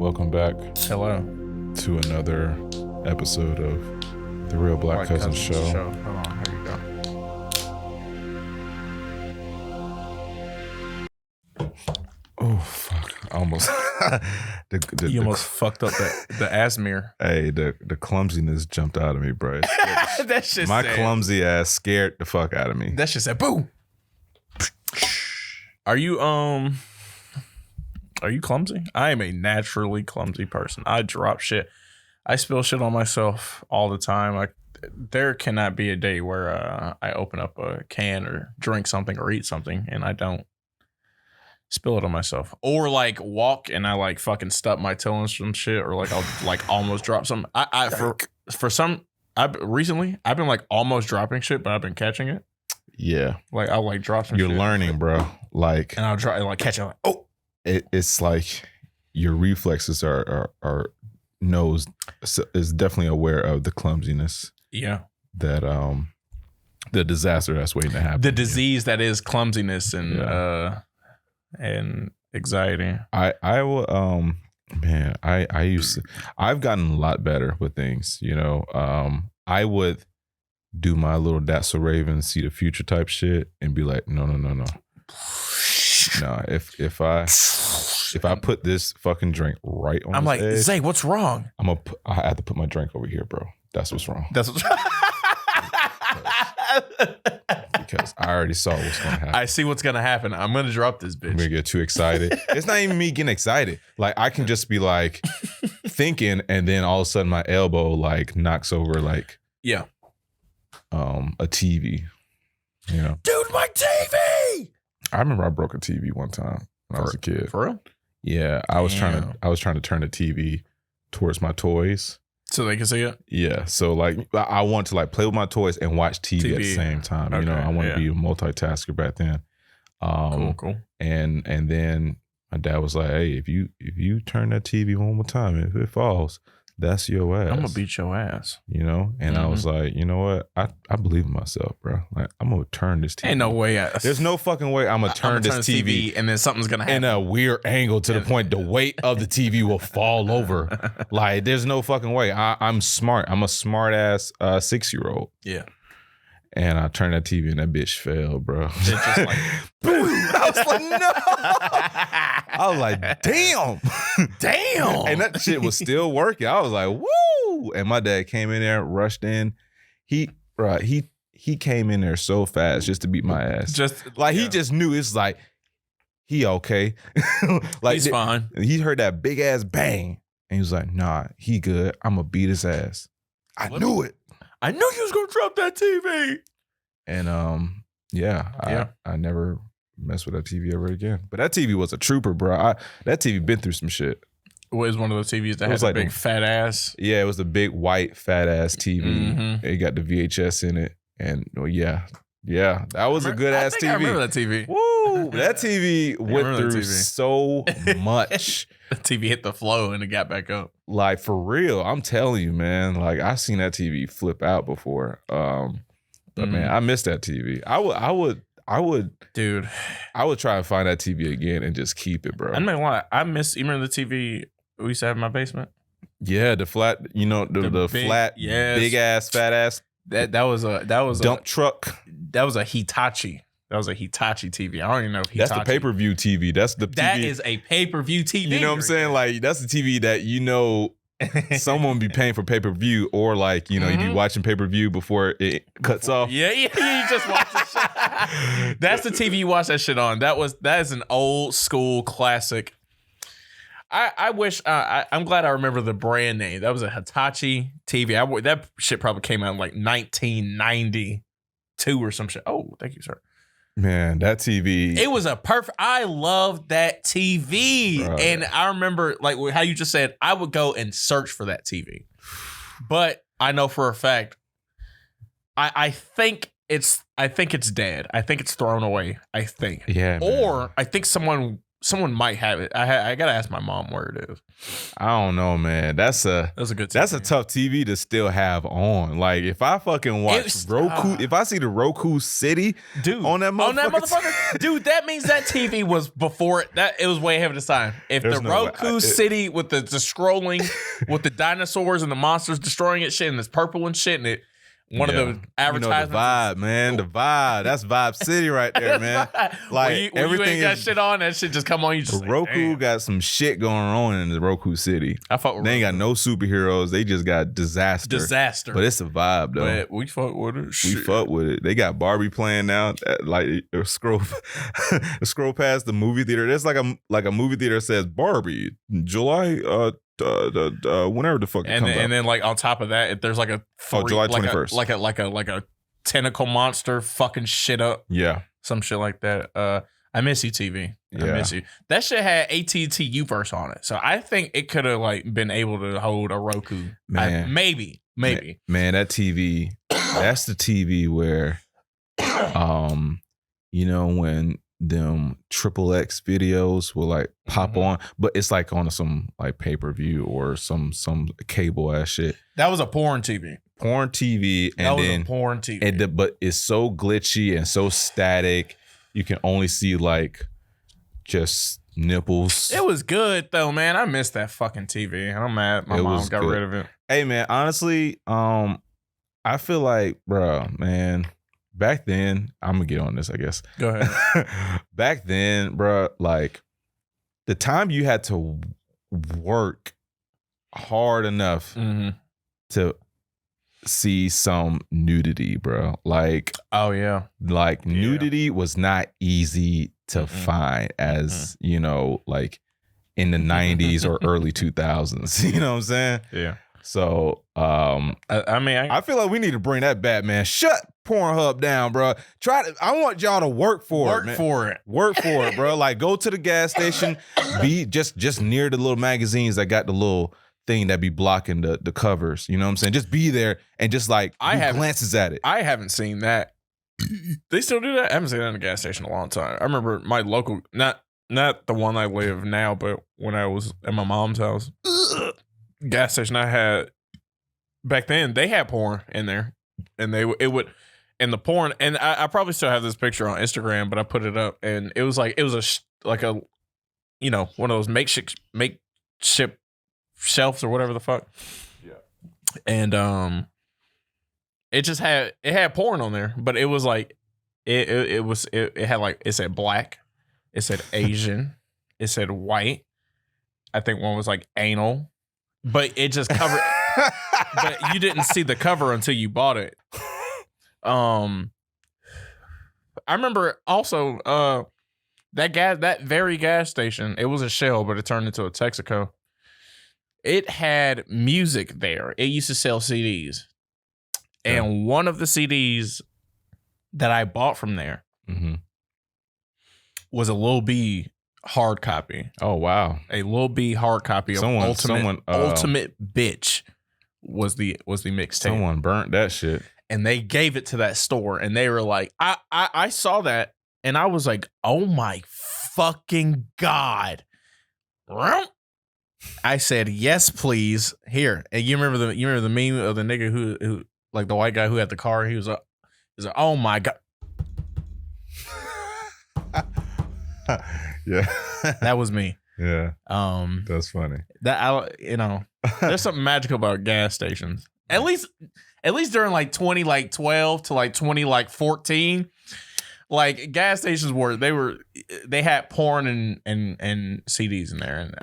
Welcome back Hello. to another episode of The Real Black Cousins Show. Hold on, here you go. Oh, fuck. I almost... You almost fucked up the Asmir. Hey, the clumsiness jumped out of me, bro. That shit My said, clumsy ass scared the fuck out of me. That shit said, boom. Are you clumsy? I am a naturally clumsy person. I drop shit. I spill shit on myself all the time. There cannot be a day where I open up a can or drink something or eat something and I don't spill it on myself. Or like walk and I like fucking stub my toe on some shit, or like I'll like almost drop something. Recently I've been like almost dropping shit, but I've been catching it. Yeah. Like I'll like drop some You're shit. learning, bro. Like, And I'll try like catch it like, oh. It's like your reflexes are is definitely aware of the clumsiness. Yeah. That the disaster that's waiting to happen. The disease that is clumsiness and anxiety. I will man, I've gotten a lot better with things, you know. I would do my little That's So Raven see the future type shit and be like, no. No, if I put this fucking drink right on, I'm like, edge, Zay, what's wrong? I have to put my drink over here, bro. That's what's wrong. That's what's because I already saw what's gonna happen. I see what's gonna happen. I'm gonna drop this bitch. I'm gonna get too excited. It's not even me getting excited. Like I can just be like thinking, and then all of a sudden my elbow like knocks over like a TV. You know, dude, my TV. I remember I broke a TV one time when I was a kid. For real? Yeah, I was trying to turn the TV towards my toys so they can see it. Yeah, so like I want to like play with my toys and watch TV at the same time. You know, I want to be a multitasker back then. Cool. And then my dad was like, "Hey, if you turn that TV one more time, if it falls, that's your ass. I'm gonna beat your ass." You know, and I was like, you know what? I believe in myself, bro. Like I'm gonna turn this TV. Ain't no way. There's no fucking way I'm gonna turn this TV and then something's gonna happen in a weird angle to the point the weight of the TV will fall over. Like there's no fucking way. I'm smart. I'm a smart ass 6-year-old. Yeah. And I turned that TV and that bitch fell, bro. It's just like, boom. I was like, no. I was like, damn. And that shit was still working. I was like, woo. And my dad came in there, rushed in. He came in there so fast just to beat my ass. He just knew it's like, he okay. Like he's fine. He heard that big ass bang. And he was like, nah, he good. I'm gonna beat his ass. I knew it. I knew you was gonna drop that TV. And I never messed with that TV ever again. But that TV was a trooper, bro. That TV been through some shit. It was one of those TVs that had a big fat ass. Yeah, it was a big white fat ass TV. Mm-hmm. It got the VHS in it, and that was a good ass TV. I remember that TV. Woo! That TV went through so much. The TV hit the floor and it got back up. Like for real, I'm telling you, man. Like I seen that TV flip out before. But man, I missed that TV. I would, dude. I would try and find that TV again and just keep it, bro. I'm not gonna lie. I miss. You remember the TV we used to have in my basement? Yeah, the flat. You know, the big, flat, big ass, fat ass. That was a dump truck. That was a Hitachi. That was a Hitachi TV. I don't even know if Hitachi. That's the pay-per-view TV. That's the TV. That is a pay-per-view TV. You know what I'm saying? Like that's the TV that you know someone be paying for pay-per-view, or like you know you be watching pay-per-view before it cuts off. Yeah, you just watch the shit. That's the TV you watch that shit on. That is an old school classic. I wish I'm glad I remember the brand name. That was a Hitachi TV. That shit probably came out in like 1992 or some shit. Oh, thank you, sir. Man, that TV. It was a perfect. I loved that TV. Right. And I remember like how you just said, I would go and search for that TV. But I know for a fact, I think it's dead. I think it's thrown away. I think. Yeah. Man. Or I think someone someone might have it. I gotta ask my mom where it is. I don't know, man. That's a good TV. That's a tough TV to still have on. Like if I fucking watch Roku, if I see the Roku City on that motherfucker, dude, that means that TV was before it. That it was way ahead of the time. If the Roku City with the scrolling with the dinosaurs and the monsters destroying it, shit, and it's purple and shit, and it. One of the advertisements. The vibe, man. The vibe. That's Vibe City right there, man. Like when everything you ain't got shit on, that shit just come on. You just Roku got some shit going on in the Roku City. I fuck with they ain't got no superheroes. They just got disaster. But it's a vibe though. But we fuck with it. We fuck with it. They got Barbie playing now. Like scroll past the movie theater. There's like a movie theater that says Barbie July whenever the fuck it comes out. And then like on top of that, if there's like a July 21st, like a tentacle monster fucking shit up, some shit like that. I miss you, TV. I miss you. That shit had AT&T Uverse on it, so I think it could have like been able to hold a Roku. Man, maybe. Man, that TV. That's the TV where, when them XXX videos will like pop on, but it's like on some like pay-per-view or some cable ass shit. That was a porn TV. But it's so glitchy and so static. You can only see like just nipples. It was good though, man. I missed that fucking TV. I'm mad my mom got rid of it. Hey man, honestly, I feel like, bro, man, back then, I'm gonna get on this, I guess. Go ahead. Back then, bro, like the time you had to work hard enough to see some nudity, bro. Like, oh yeah, like nudity was not easy to find, as like in the 90s or early 2000s. You know what I'm saying? Yeah. So, I feel like we need to bring that back, man. Shut Pornhub down, bro. I want y'all to work for it, man. Work for it, bro. Like, go to the gas station, be just near the little magazines that got the little thing that be blocking the covers. You know what I'm saying? Just be there and just like glances at it. I haven't seen that. They still do that? I haven't seen that in a gas station in a long time. I remember my local, not the one I live now, but when I was at my mom's house, gas station I had back then, they had porn in there, and the porn, and I probably still have this picture on Instagram, but I put it up, and it was like one of those makeshift shelves or whatever the fuck. Yeah. And it had porn on there, but it was like it had like, it said black, it said Asian, it said white. I think one was like anal, but it just covered. But you didn't see the cover until you bought it. I remember also that very gas station. It was a Shell, but it turned into a Texaco. It had music there. It used to sell CDs, and one of the CDs that I bought from there was a Lil B hard copy. Oh wow! A Lil B hard copy of Ultimate Bitch was the mixtape. Someone burnt that shit, and they gave it to that store, and they were like, I saw that, and I was like, oh my fucking God. I said, yes, please. Here. And you remember the meme of the nigga who like the white guy who had the car, he was like, oh my God. Yeah. That was me. Yeah. That's funny. There's something magical about gas stations. At least during like 2012 to like 2014. Like gas stations they had porn and CDs in there. And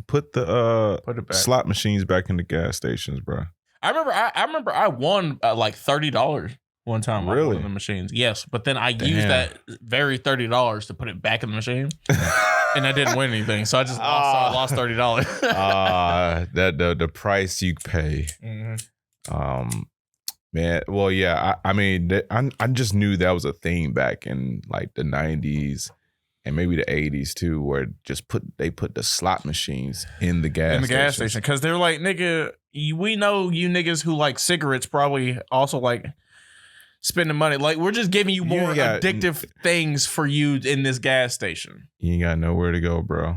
put it back. Slot machines back in the gas stations, bro. I remember I won like $30 one time. Really? On one of the machines. Yes, but then I used that very $30 to put it back in the machine, and I didn't win anything. So I just lost $30. That the price you pay. Man, well, yeah. I just knew that was a thing back in like the 90s and maybe the 80s too, where they put the slot machines in the gas station because they're like, nigga, we know you niggas who like cigarettes probably also like spending money. Like, we're just giving you more addictive things for you in this gas station. You ain't got nowhere to go, bro.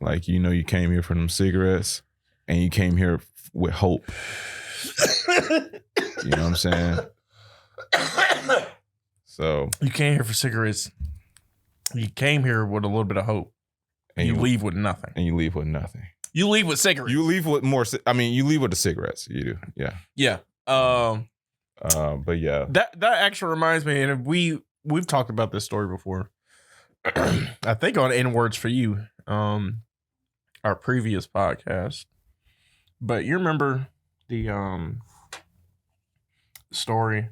Like, you know, you came here for them cigarettes and you came here with hope. You know what I'm saying? So you came here for cigarettes. You came here with a little bit of hope. And you leave with nothing. And you leave with nothing. You leave with cigarettes. You leave with more. I mean, you leave with the cigarettes. You do. Yeah. Yeah. But yeah. That actually reminds me, and we've talked about this story before. I think on N Words for You, our previous podcast. But you remember the story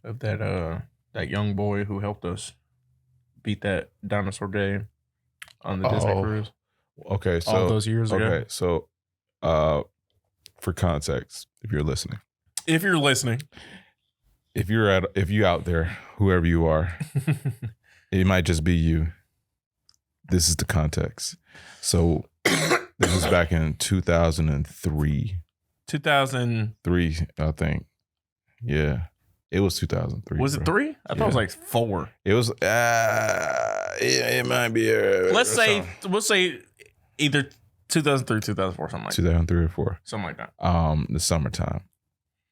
of that young boy who helped us beat that dinosaur game on the Disney cruise? Okay, so all those years ago. Okay, so for context, if you're listening, if you out there, whoever you are, it might just be you. This is the context. So this was back in 2003. 2003, I think. Yeah. It was 2003. Was it 3? I thought it was like 4. It was it might be we'll say either 2003, 2004, something like that. 2003 or 4. Something like that. The summertime.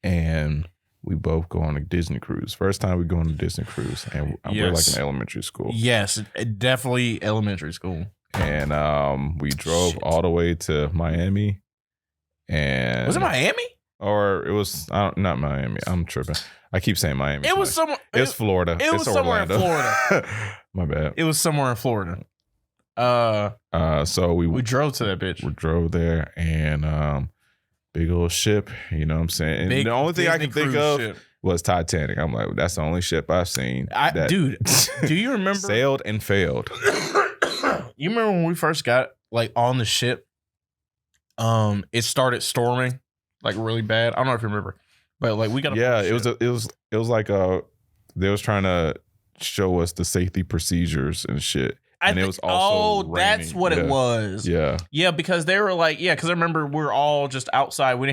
And we both go on a Disney cruise. First time we go on a Disney cruise, and we're like in elementary school. Yes, definitely elementary school. And we drove all the way to Miami. And was it Miami? Or it was not Miami. I'm tripping. I keep saying Miami. It was somewhere. It's Florida. It was somewhere in Florida. My bad. It was somewhere in Florida. So we drove to that bitch. We drove there, and big old ship. You know what I'm saying? And the only thing I can think of was Titanic. I'm like, that's the only ship I've seen. Dude, do you remember sailed and failed? You remember when we first got like on the ship? It started storming like really bad. I don't know if you remember, but like we got it was like they was trying to show us the safety procedures and shit. And it was also raining. That's what it was. Yeah, because they were like, because I remember we're all just outside. We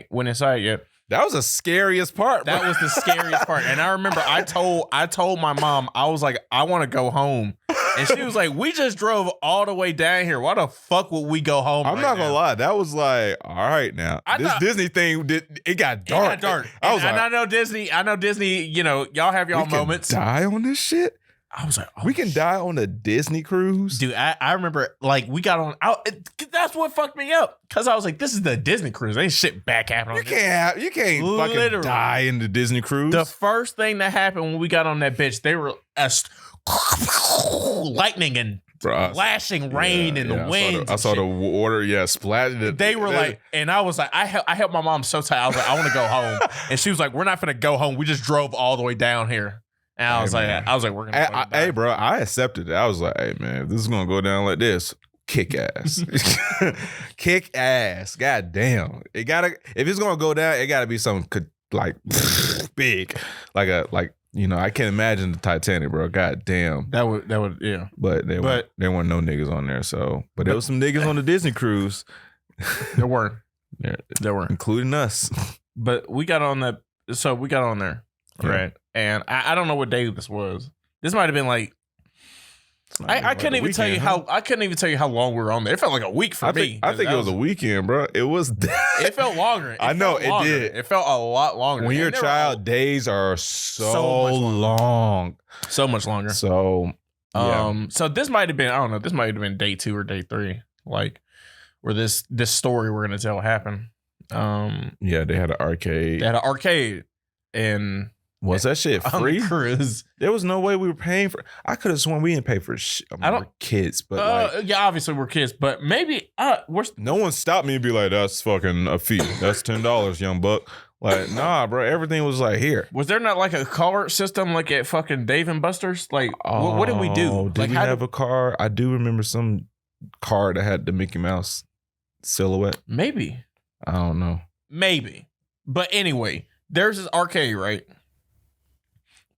went inside yet. That was the scariest part. That was the scariest part. And I remember I told my mom, I was like, I want to go home. And she was like, we just drove all the way down here. Why the fuck would we go home? I'm not gonna lie. That was like, all right now. Disney thing, it got dark. It got dark. I know Disney, you know, y'all have y'all moments. Die on this shit? I was like, we can die on a Disney cruise? Dude, I remember like we got on that's what fucked me up. Cause I was like, this is the Disney cruise. Ain't shit back happening. You can't fucking die in the Disney cruise. The first thing that happened when we got on that bitch, they were lightning and flashing rain and the wind. I saw the water, splashing. They were like, and I was like, I helped my mom so tight. I was like, I want to go home. And she was like, we're not gonna go home. We just drove all the way down here. And I was like, we're gonna. Hey, bro, I accepted it. I was like, hey, man, if this is gonna go down like this, kick ass, kick ass. God damn, if it's gonna go down, it gotta be something like big, like you know, I can't imagine the Titanic, bro. God damn, that would yeah. But there weren't no niggas on there, but there was some niggas on the Disney cruise. There were, including us. But we got on that, so we got on there, right? And I don't know what day this was. This might have been like I couldn't even tell you how long we were on there. It felt like a week for me. I think it was a weekend, bro. It was. It felt longer. I know it did. It felt a lot longer. When you're a child, days are so long, so much longer. So, so this might have been, I don't know. This might have been day 2 or day 3, like where this story we're gonna tell happened. Yeah, they had an arcade. And was that shit free? Cruise. There was no way we were paying for. I could have sworn we didn't pay for shit. We're kids, but obviously we're kids, but maybe no one stopped me and be like, "That's fucking a fee. That's $10, young buck." Like, nah, bro. Everything was like here. Was there not like a card system like at fucking Dave and Buster's? Like, what did we do? Did we have a card? I do remember some card that had the Mickey Mouse silhouette. Maybe. I don't know. Maybe, but anyway, there's this arcade, right?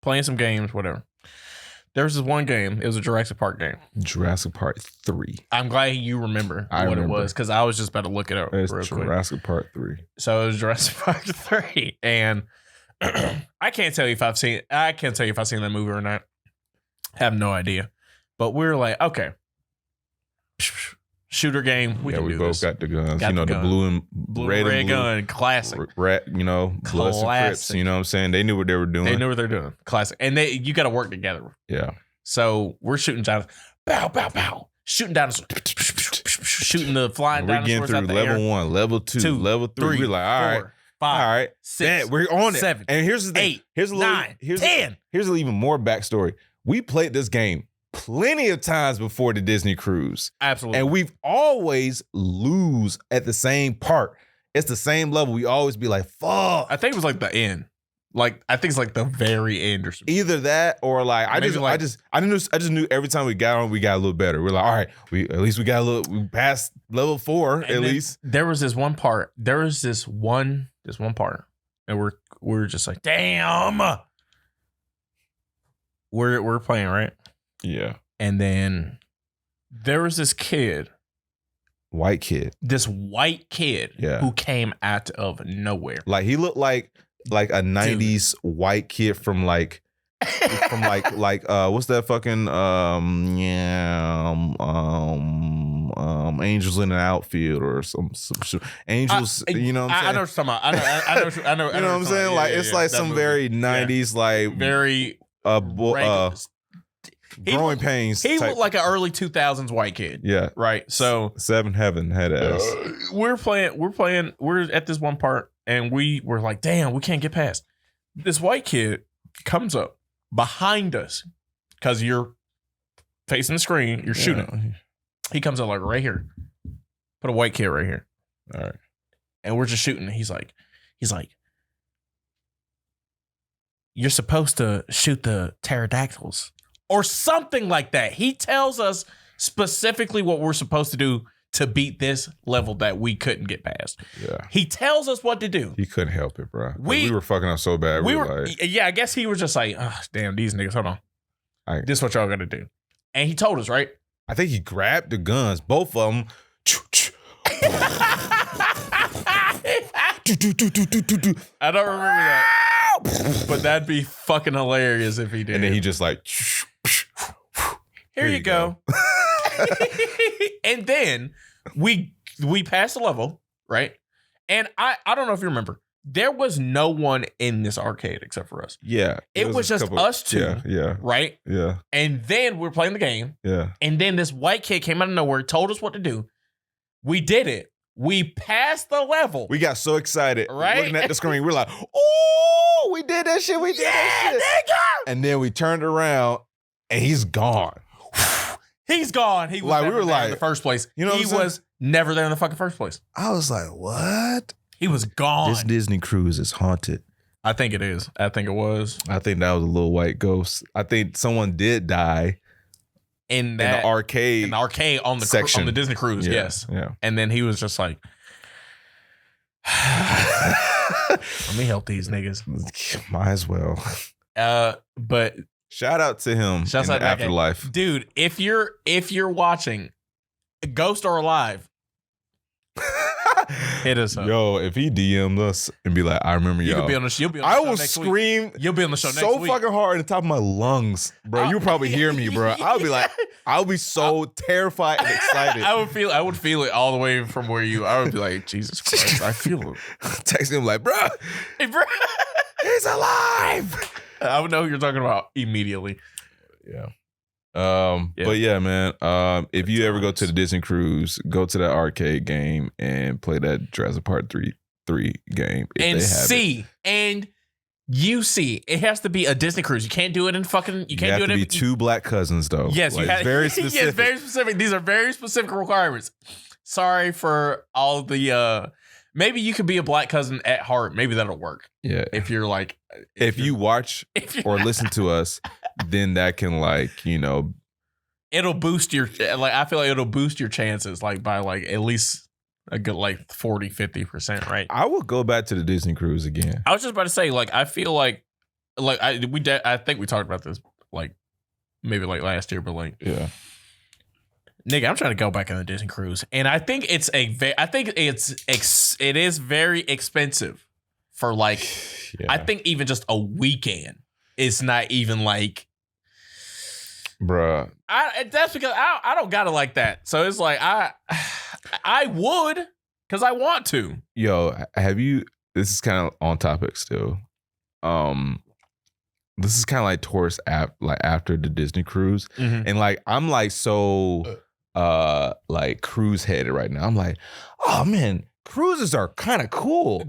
Playing some games, whatever. There was this one game. It was a Jurassic Park game. Jurassic Park 3. I'm glad you remember what it was, because I was just about to look it up real quick. Jurassic Park 3. So it was Jurassic Park 3. And I can't tell you if I've seen that movie or not. Have no idea. But we're like, okay. Shooter game. We both got the guns. Got the gun. blue and red gun. Classic. Bloods and Crips. You know what I'm saying? They knew what they were doing. They knew what they're doing. Classic. And you got to work together. Yeah. So we're shooting down. Bow, bow, bow. Shooting down. Shooting the flying dinosaurs out the air. We're getting through level 1, level 2, level 3. We're like, all right. 5, all right. 6, we're on it. 7, and here's the thing. 8, here's a 9, 10. Here's an even more backstory. We played this game plenty of times before the Disney cruise. Absolutely. And we've always lose at the same part. It's the same level. We always be like, fuck. I think it was like the end. Like, I think it's like the very end or something. Either that or like I just knew every time we got on, we got a little better. We're like, all right, we passed level 4 at least. There was this one part. This one part. And we're just like, damn. We're playing, right? Yeah. And then there was this kid. White kid. This white kid who came out of nowhere. Like he looked like a 90s white kid from like what's that fucking Angels in the Outfield or some Angels, you know what I'm saying? I know what you're talking about. I know. You know what I'm saying? Like it's like some very 90s like very growing pains. He looked like an early 2000s white kid. Yeah. Right. So Seven Heaven had ass. We're at this one part and we were like, damn, we can't get past. This white kid comes up behind us because you're facing the screen, you're shooting. He comes up like right here. Put a white kid right here. All right. And we're just shooting. He's like, you're supposed to shoot the pterodactyls. Or something like that. He tells us specifically what we're supposed to do to beat this level that we couldn't get past. Yeah. He tells us what to do. He couldn't help it, bro. We were fucking up so bad. We were like, yeah, I guess he was just like, oh, damn, these niggas, hold on. This is what y'all gotta do. And he told us, right? I think he grabbed the guns, both of them. I don't remember that. But that'd be fucking hilarious if he did. And then he just like, here you go. And then we passed the level, right? And I don't know if you remember, there was no one in this arcade except for us. Yeah. It was just us two. Yeah. Right? Yeah. And then we're playing the game. Yeah. And then this white kid came out of nowhere, told us what to do. We did it. We passed the level. We got so excited. Right? Looking at the screen. We're like, oh, we did that shit. We did that shit. Nigga! And then we turned around and he's gone. He's gone. He was like, never we were there like, in the first place. You know, he was never there in the fucking first place. I was like, what? He was gone. This Disney cruise is haunted. I think it is. I think it was. I think that was a little white ghost. I think someone did die in the arcade. In the arcade on the section. On the Disney cruise. Yeah, yes. Yeah. And then he was just like, let me help these niggas. Might as well. But shout out to him in the afterlife. Dude, if you're watching Ghost or Alive, hit us up. Yo, if he DM'd us and be like, I remember y'all. You'll be on the show I will scream. You'll be on the show next so week. fucking hard in the top of my lungs, bro. You'll probably hear me, bro. I'll be like, I'll be so terrified and excited. I would feel it all the way from where I would be like, Jesus Christ, I feel it. Text him like, bro, hey, bro, he's alive. I would know who you're talking about immediately. Yeah. But yeah, man. If you ever go to the Disney cruise, go to that arcade game and play that Jurassic Park 3 game. And see, and you see, it has to be a Disney cruise. You can't do it in fucking. You can't do it in. Be two black cousins though. Yes, like, you have very specific. Yes, very specific. These are very specific requirements. Sorry for all the. Maybe you could be a black cousin at heart. Maybe that'll work. Yeah. If you're like, if you watch or listen to us, then that can it'll boost your I feel like it'll boost your chances by at least a good 40-50%, right? I will go back to the Disney cruise again. I was just about to say I feel I think we talked about this maybe last year, but yeah. Nigga, I'm trying to go back on the Disney cruise, and I think it is very expensive for like, I think even just a weekend. It's not even like, bruh. That's because I don't got it like that. So it's like I would because I want to. Yo, have you? This is kind of on topic still. This is kind of like tourist after the Disney cruise, and like I'm like so like cruise headed right now. I'm like, oh man, cruises are kind of cool.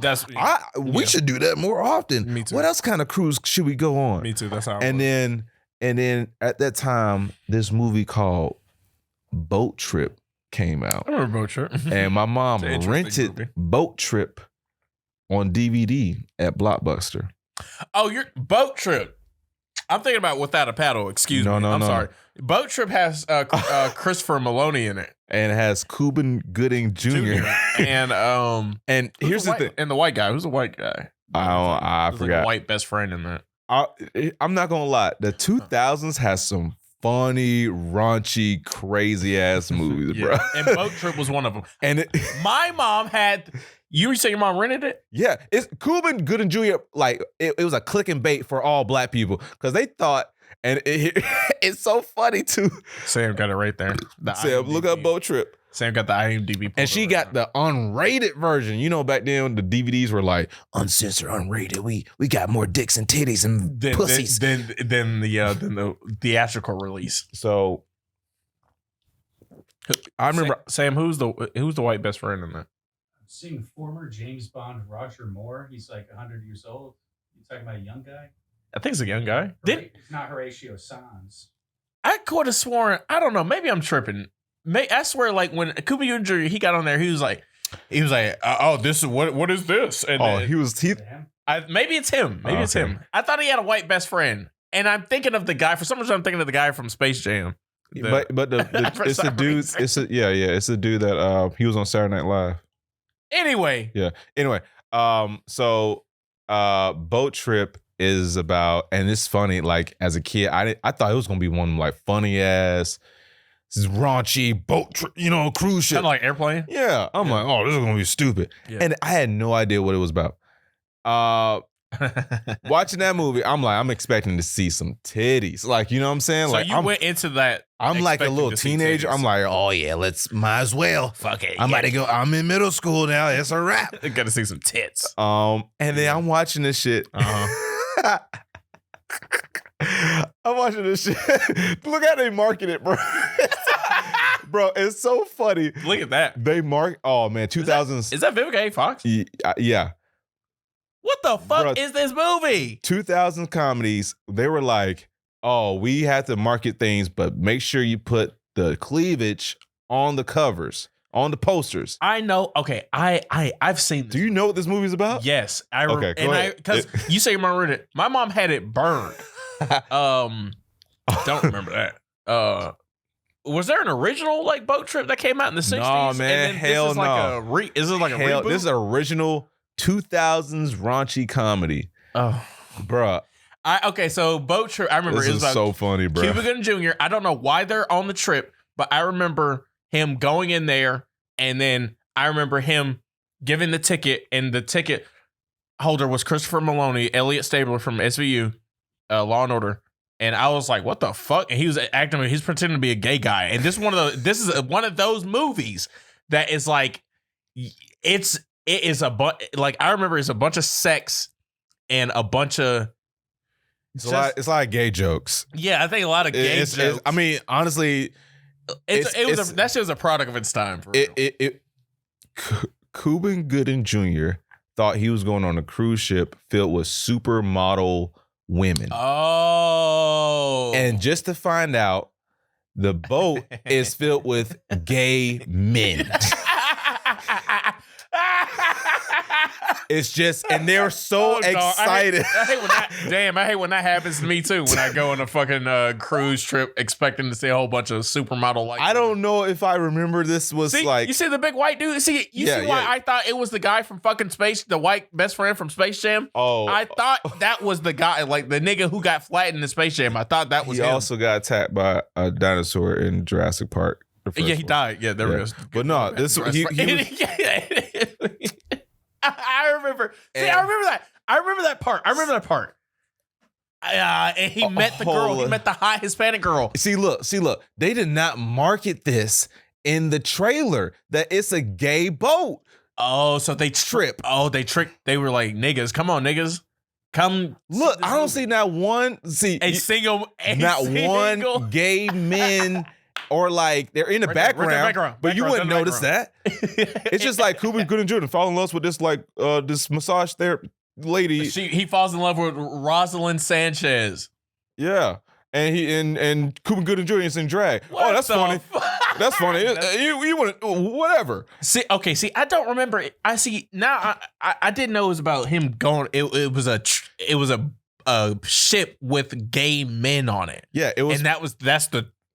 We should do that more often. Me too. What else kind of cruise should we go on? Me too. That's how. And then at that time, this movie called Boat Trip came out. I remember Boat Trip. And my mom rented movie. Boat Trip on DVD at Blockbuster. Oh, your Boat Trip. I'm thinking about Without a Paddle. Excuse me. I'm sorry. Boat Trip has Christopher Maloney in it. And it has Cuba Gooding Jr. And here's the thing. And the white guy. Who's the white guy? I forgot. Like a white best friend in that. I'm not going to lie. The 2000s has some funny, raunchy, crazy ass movies, bro. And Boat Trip was one of them. And my mom had. You were saying your mom rented it? Yeah, it's Cuba Gooding Jr. Like it was a click and bait for all black people because they thought, and it's so funny too. Sam got it right there. Sam, look up Boat Trip. Sam got the IMDb, and she got the unrated version. You know, back then the DVDs were like uncensored, unrated. We got more dicks and titties and pussies than the theatrical release. So I remember Sam. Who's the white best friend in that? Seeing former James Bond Roger Moore. He's like 100 years old. You talking about a young guy? I think it's a young guy. It's not Horatio Sanz. I could have sworn. I don't know. Maybe I'm tripping. I swear, like when Cuba Gooding Jr. he got on there, he was like, oh, this is what is this? And maybe it's him. Maybe it's him. I thought he had a white best friend, and I'm thinking of the guy. For some reason, I'm thinking of the guy from Space Jam. But it's the dude. It's the dude that he was on Saturday Night Live. Anyway. So Boat Trip is about, and it's funny, like as a kid, I thought it was gonna be one like funny ass, this raunchy boat trip, cruise ship. Kind of like Airplane? Yeah. I'm like, oh, this is gonna be stupid. Yeah. And I had no idea what it was about. Watching that movie, I'm expecting to see some titties. Like, you know what I'm saying? So like you went into that. I'm like a little teenager. I'm like, oh yeah, might as well. Fuck it. I'm about to go. I'm in middle school now. It's a wrap. Got to see some tits. And then I'm watching this shit. I'm watching this shit. Look how they market it, bro. Bro, it's so funny. Look at that. They mark. Oh man, 2000s. Is that Vivica A. Fox? Yeah. What the fuck is this movie? 2000 comedies. They were like, oh, we have to market things, but make sure you put the cleavage on the covers, on the posters. I know. Okay, I've seen this. Do you know what this movie's about? Yes. Okay, go ahead. Because you say your mom read it. My mom had it burned. Don't remember that. Was there an original like Boat Trip that came out in the 60s? No, man. Hell no. Is it like a reboot? This is an original 2000s raunchy comedy. Oh, bruh. So Boat Trip, I remember this it was is so funny, bro. Cuba Gooding Jr. I don't know why they're on the trip, but I remember him going in there, and then I remember him giving the ticket, and the ticket holder was Christopher Maloney, Elliot Stabler from SVU, Law and Order. And I was like, what the fuck? And he was acting, he's pretending to be a gay guy. And this is one of those movies that is like, it is like, I remember it's a bunch of sex and a bunch of, it's a lot of gay jokes. Yeah, I think a lot of gay jokes. I mean, honestly, that shit was a product of its time. For real. Cuba Gooding Jr. thought he was going on a cruise ship filled with supermodel women. Oh. And just to find out, the boat is filled with gay men. It's just, and they're so excited. I hate when that happens to me too. When I go on a fucking cruise trip expecting to see a whole bunch of supermodel like. I don't know if I remember this was like. You see the big white dude? See why I thought it was the guy from fucking Space, the white best friend from Space Jam? Oh. I thought that was the guy, like the nigga who got flattened in Space Jam. I thought that was him. He also got attacked by a dinosaur in Jurassic Park. Yeah, he died. Yeah, there it is. But no, this he was, I remember. See, I remember that. I remember that part. And he met the girl. He met the hot Hispanic girl. See, look. They did not market this in the trailer that it's a gay boat. Oh, so they trip. Oh, they tricked. They were like, niggas, come on, niggas. Come. Look, I don't see not one. One gay men. Or like they're in the background, but you wouldn't notice that. It's just like Cuba Gooding Jr. fall in love with this this massage therapy lady. He falls in love with Rosalind Sanchez. Yeah, and and Cuba Gooding Jr. is in drag. What that's funny. That's funny. You want whatever. See, I don't remember. I see now. I didn't know it was about him going. It was a ship with gay men on it. Yeah, it was, and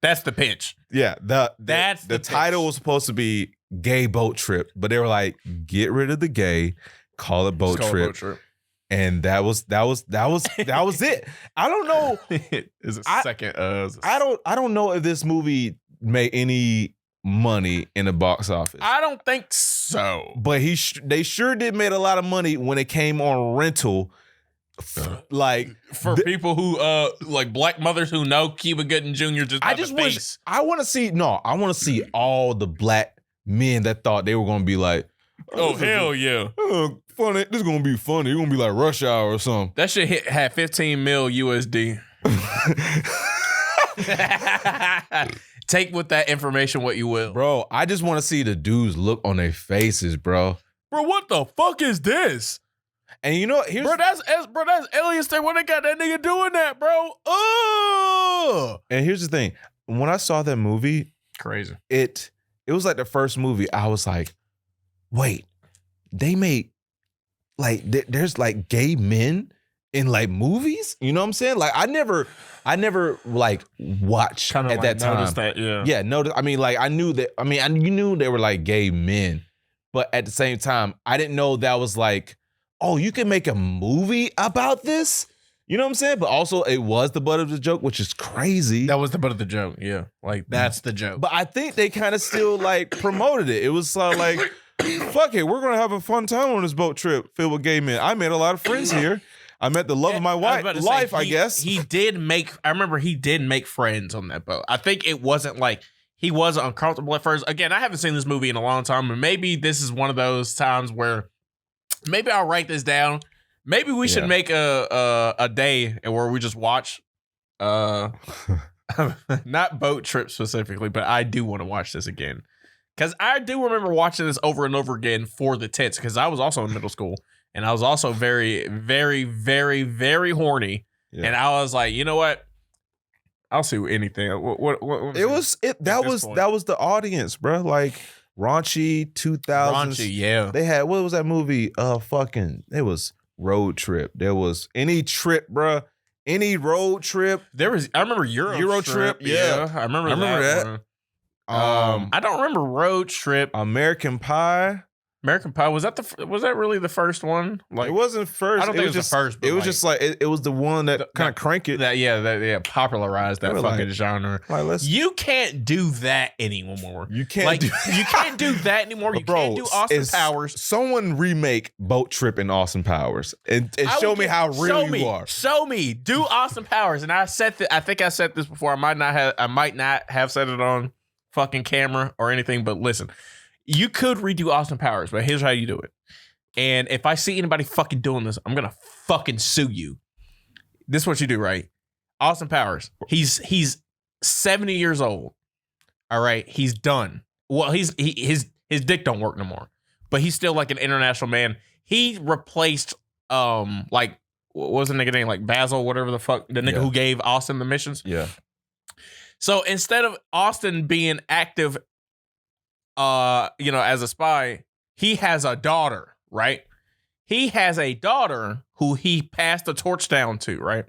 that's the pitch. Yeah, the title was supposed to be Gay Boat Trip, but they were like, get rid of the gay, call it Boat Trip. And that was it. I don't know. Is it second? I don't know if this movie made any money in the box office. I don't think so. But they sure did make a lot of money when it came on rental. Like for people who like black mothers who know Cuba Gooding Jr. I want to see all the black men that thought they were gonna be like, oh hell yeah, funny. This is gonna be funny. It's gonna be like Rush Hour or something. That shit had 15 mil USD. Take with that information what you will, bro. I just want to see the dudes look on their faces, bro. Bro, what the fuck is this? And you know, that's alien state. When they got that nigga doing that, bro. Oh. And here's the thing: when I saw that movie, crazy. It was like the first movie. I was like, wait, they made like there's like gay men in like movies. You know what I'm saying? Like I never like watched kinda at like that time. That, yeah. Notice. I mean, like I knew that. I mean, you knew they were like gay men, but at the same time, I didn't know that was like, oh, you can make a movie about this? You know what I'm saying? But also, it was the butt of the joke, which is crazy. That was the butt of the joke, yeah. Like, that's the joke. But I think they kind of still, like, promoted it. It was like, fuck it, we're going to have a fun time on this boat trip filled with gay men. I made a lot of friends here. I met the love of my life, I guess. I remember he did make friends on that boat. I think it wasn't like, he wasn't uncomfortable at first. Again, I haven't seen this movie in a long time, and maybe this is one of those times where maybe I'll write this down. Maybe we should make a day where we just watch, not Boat Trip specifically, but I do want to watch this again. Because I do remember watching this over and over again for the tits, because I was also in middle school, and I was also very, very, very, very horny. Yeah. And I was like, you know what? I'll see anything. What that was the audience, bro. Like, raunchy 2000s. Raunchy, yeah. They had, what was that movie? It was Road Trip. There was any trip, bruh. Any road trip. I remember Euro Trip. Yeah. I remember that. One. I don't remember Road Trip. American Pie. American Pie, was that really the first one? Like, it wasn't first. I don't think it was just the first. It was just like it was the one that kind of cranked it. That popularized that fucking genre. Like, you can't do that anymore. You can't you can't do that anymore. You can't do Austin Powers. Someone remake Boat Trip in Austin Powers and show me how real you are. Show me. Do Austin Powers. And I think I said this before. I might not have said it on fucking camera or anything, but listen. You could redo Austin Powers, but here's how you do it. And if I see anybody fucking doing this, I'm gonna fucking sue you. This is what you do, right? Austin Powers. He's 70 years old. All right, he's done. Well, his dick don't work no more, but he's still like an international man. He replaced like, what was the nigga name, like Basil, whatever the fuck, the nigga who gave Austin the missions. Yeah. So instead of Austin being active, as a spy, he has a daughter, right? He has a daughter who he passed the torch down to, right?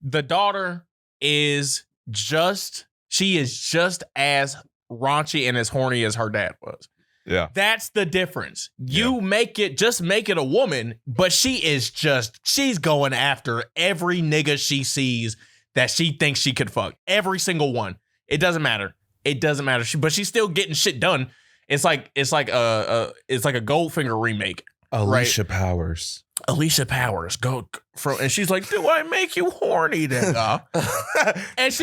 The daughter is just as raunchy and as horny as her dad was. Yeah. That's the difference. You make it a woman, but she's going after every nigga she sees that she thinks she could fuck. Every single one. It doesn't matter. But she's still getting shit done. It's like a Goldfinger remake. Alicia Powers. Alicia Powers and she's like, "Do I make you horny, nigga?" and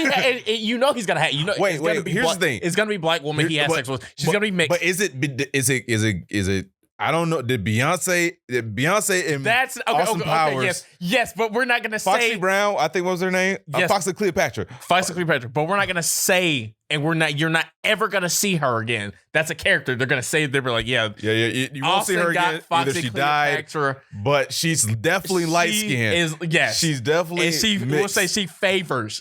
you know he's gonna have. You know, wait. Here's the thing. It's gonna be black woman he has sex with. She's gonna be mixed. But is it? I don't know. Did Beyonce and that's okay, Austin Powers? Okay, yes, but we're not gonna Foxy say Brown. I think what was her name? Yes. Foxy Cleopatra. But we're not gonna say, and you're not ever gonna see her again. That's a character. They're gonna say they're like, yeah. You won't see her again. Either she died, but she's definitely light skinned. Yes, she's definitely. And we'll say she favors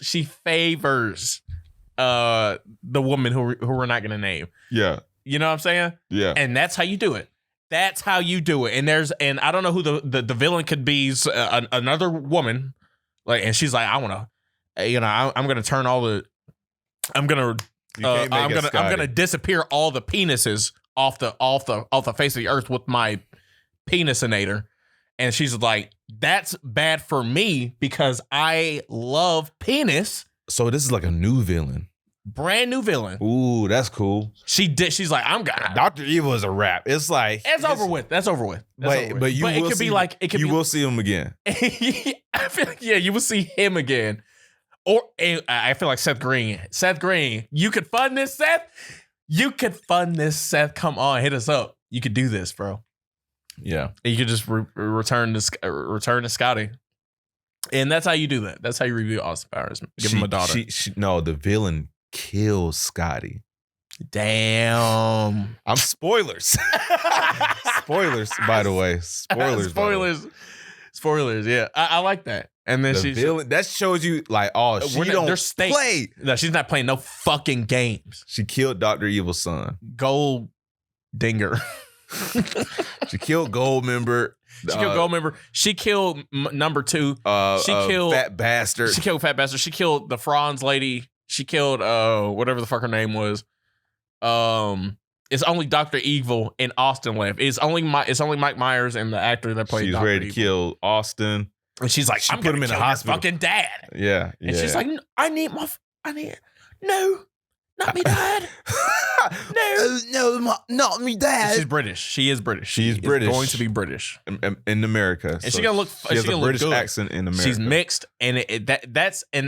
the woman who we're not gonna name. Yeah, you know what I'm saying? Yeah, and that's how you do it. That's how you do it. And I don't know who the villain could be. Another woman, like, and she's like, I want to, I'm gonna turn all the, I'm gonna disappear all the penises off the face of the earth with my penisinator. And she's like, that's bad for me because I love penis. So this is like a new villain. Brand new villain. Ooh, that's cool. She's like, I'm gonna. Dr. Evil is a wrap. It's like it's over with. That's over with. But it could be like you will see him again. I feel like, yeah, you will see him again. Or I feel like Seth Green. You could fund this, Seth. Come on, hit us up. You could do this, bro. Yeah, and you could just return to Scotty. And that's how you do that. That's how you review Austin Powers. Give him a daughter. No, the villain kills Scotty. Damn. I'm spoilers. Spoilers, by the way. Spoilers. Yeah, I like that. And then the villain, that shows you like, oh, she don't play. No, she's not playing no fucking games. She killed Dr. Evil's son. Gold Dinger. She killed Goldmember. She killed number 2. She killed Fat Bastard. She killed Fat Bastard. She killed the Franz lady. She killed whatever the fuck her name was. It's only Dr. Evil and Austin left. It's only Mike Myers and the actor that played. She's Dr. ready Evil. to kill Austin. And she's like, I'm put him in the hospital. Fucking dad. Yeah. And she's like, no, not me dad. No, not me dad. She's British. She is British. She's British. Going to be British in America. And she's gonna look. She has a British good. accent in America. She's mixed, and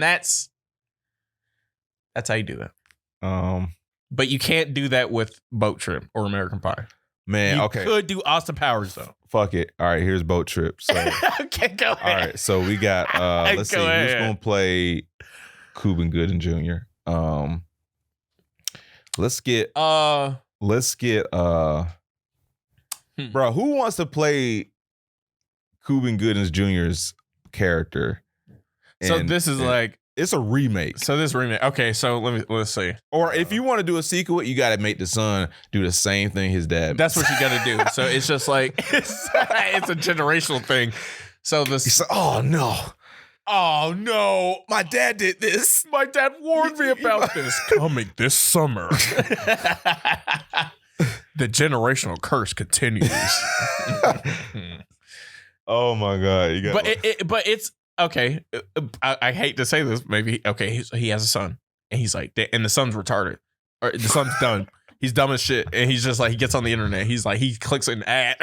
that's how you do that. But you can't do that with Boat Trip or American Pie. Man, you okay. Could do Austin Powers though. Fuck it. All right, here's Boat Trip. So okay, go ahead. All right, so we got let's see who's gonna play Cuba Gooding Jr. Let's get bro, who wants to play Cuba Gooding Jr.'s character? So this is like it's a remake. So this remake. Okay, so let's see. Or if you want to do a sequel, you got to make the son do the same thing his dad. That's what you got to do. So it's just like it's a generational thing. So this. Like, oh no, my dad did this. My dad warned me about this coming this summer. The generational curse continues. Oh my god! But it's okay. I hate to say this. Maybe okay. He has a son, and he's like, and the son's retarded, or the son's done. He's dumb as shit, and he's just like, he gets on the internet. He's like, he clicks an ad,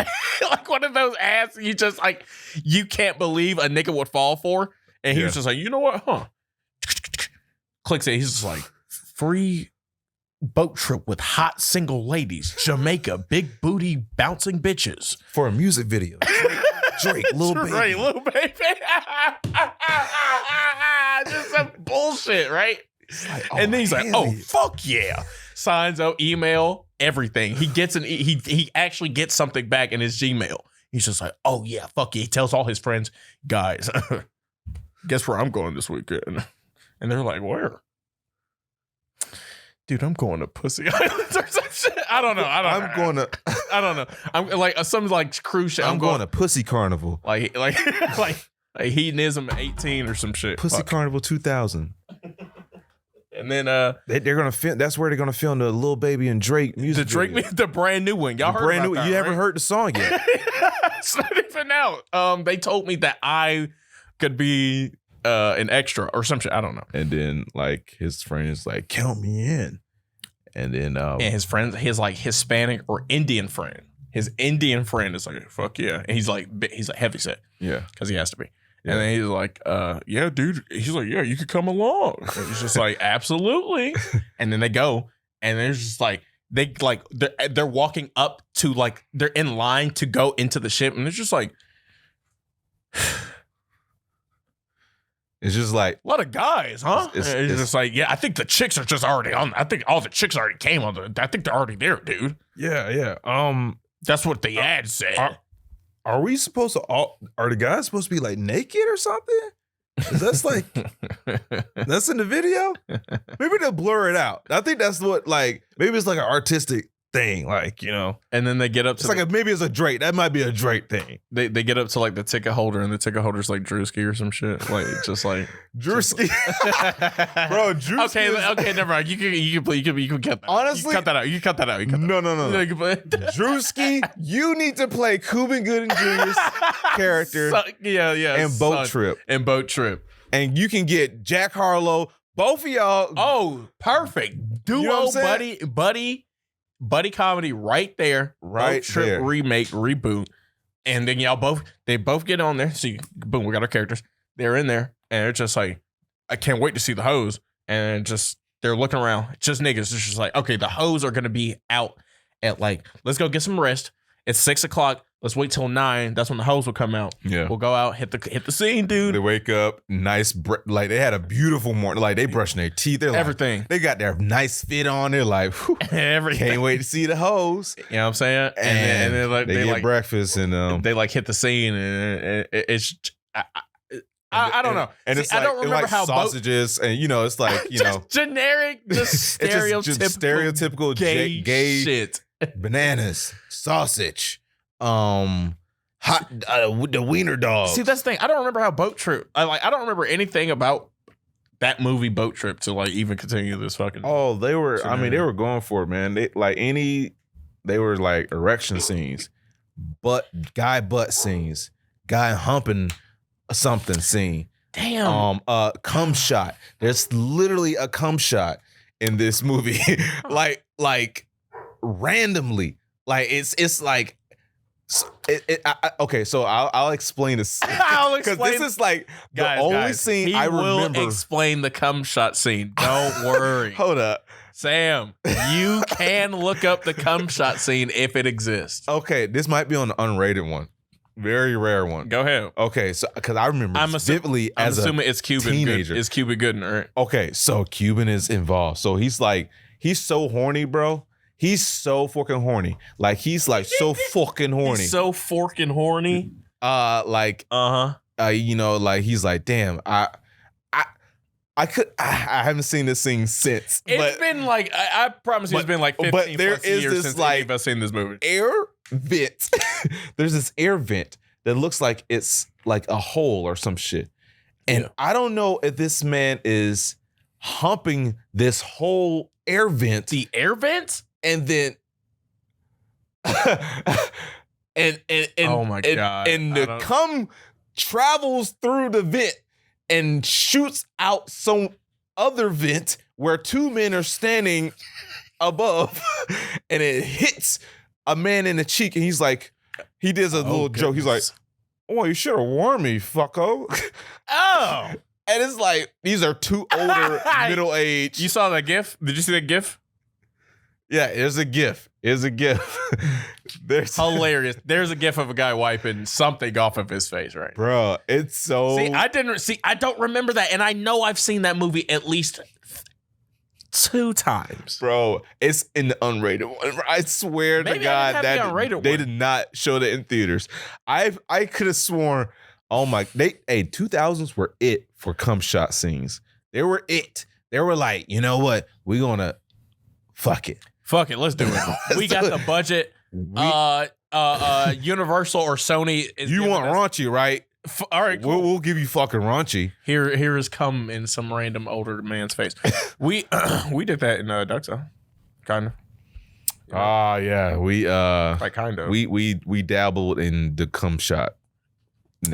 like one of those ads. You just like, you can't believe a nigga would fall for. And he was just like, you know what? Huh? Clicks it. He's just like, free boat trip with hot single ladies, Jamaica, big booty bouncing bitches for a music video. Drake, Lil Baby. Right, Lil Baby. Just some bullshit, right? Like, and then he's like, oh, fuck yeah. Signs up, email, everything. He gets he actually gets something back in his Gmail. He's just like, oh yeah, fuck yeah. He tells all his friends, guys, guess where I'm going this weekend? And they're like, where? Dude, I'm going to Pussy Island or some shit. I don't know. I don't know. I'm like some like cruise ship. I'm going to Pussy Carnival. Like hedonism 18 or some shit. Pussy Carnival 2000. And then they're gonna film. That's where they're gonna film the Lil Baby and Drake music. The brand new one. Y'all heard about that, You haven't heard the song yet. It's not even out. They told me that I could be an extra or some shit. I don't know. And then like his friend is like, count me in. And then and his friend, his like Hispanic or Indian friend His Indian friend is like, fuck yeah. And he's like heavy set. Yeah. Because he has to be. Yeah. And then he's like, yeah, dude. He's like, yeah, you could come along. And he's just like, absolutely. And then they go, and there's just like, they're walking up to like, they're in line to go into the ship, and it's just like, it's just like a lot of guys, huh? It's just like, yeah, I think the chicks are just already on. I think all the chicks already came on. I think they're already there, dude. yeah. That's what the ad said. Are we supposed to are the guys supposed to be like naked or something? Is that's like that's in the video? Maybe they'll blur it out. I think that's what maybe it's like an artistic thing, And then they get up to maybe it's a Drake. That might be a Drake thing. They get up to like the ticket holder, and the ticket holder's like Drewski or some shit. Like just like Drewski. Bro, Drewski. Okay, never mind. You can cut that. Honestly, you cut that out. You cut that out. No. Drewski, you need to play Cuba Gooding Jr.'s character. And Boat Trip. And you can get Jack Harlow, both of y'all. Oh, perfect. Duo, you know what I'm buddy comedy right there. Right Boat Trip there. remake, reboot. And then they both get on there. So boom, we got our characters. They're in there, and it's just like, I can't wait to see the hoes. And just they're looking around. It's just niggas. It's just like, okay, the hoes are gonna be out at like, let's go get some rest. It's 6:00. Let's wait till 9. That's when the hoes will come out. Yeah, we'll go out, hit the scene, dude. They wake up, nice, like they had a beautiful morning. Like they brushing their teeth. They're everything. They got their nice fit on. They're like, everything. Can't wait to see the hoes. You know what I'm saying? And then like they get breakfast and they like hit the scene, and it's. I don't know. And see, it's like, I don't remember how sausages and it's like just generic, just stereotypical gay shit. Bananas, sausage, the wiener dog. See, that's the thing. I don't remember how Boat Trip. I don't remember anything about that movie Boat Trip to like even continue this fucking. Oh, they were. Scenario. I mean, they were going for it, man. They were like erection scenes, guy butt scenes, guy humping something scene. Damn. Cum shot. There's literally a cum shot in this movie, like randomly. Like it's like. Okay, so I'll explain this. Because this is like the only scene I remember. Will explain the cum shot scene. Don't worry. Hold up. Sam, you can look up the cum shot scene if it exists. Okay, this might be on the unrated one. Very rare one. Go ahead. Okay, so because I remember vividly as a it's Cuban teenager. It's Cuba Gooding, right? Okay, so Cuban is involved. So he's so horny, bro. He's so fucking horny. Like he's like so fucking horny. He's so fucking horny. Like he's like, damn, I haven't seen this scene since. It's been like I promise you, it's been like 15 plus years since any of us seen this movie. Air vent. There's this air vent that looks like it's like a hole or some shit. And I don't know if this man is humping this whole air vent. The air vent? And then and oh my God. And the cum travels through the vent and shoots out some other vent where two men are standing above, and it hits a man in the cheek, and he's like, he does a little joke. He's like, "Oh, you should have warned me, fucko." Oh. And it's like, these are two older, middle-aged. You saw that GIF? Did you see that GIF? Yeah, there's a GIF. There's There's hilarious. There's a GIF of a guy wiping something off of his face, right? Bro, it's so. I don't remember that, and I know I've seen that movie at least 2 times. Bro, it's in the unrated one. I swear to God that they did not show that in theaters. I could have sworn. Oh my! 2000s were it for cum shot scenes. They were it. They were like, you know what? We're gonna fuck it. Fuck it, let's do it. We got the budget. Universal or Sony. You want raunchy, right? All right, cool. We'll give you fucking raunchy. Here is cum in some random older man's face. We did that in Ducks, kind of. Yeah, we like kind of. We dabbled in the cum shot.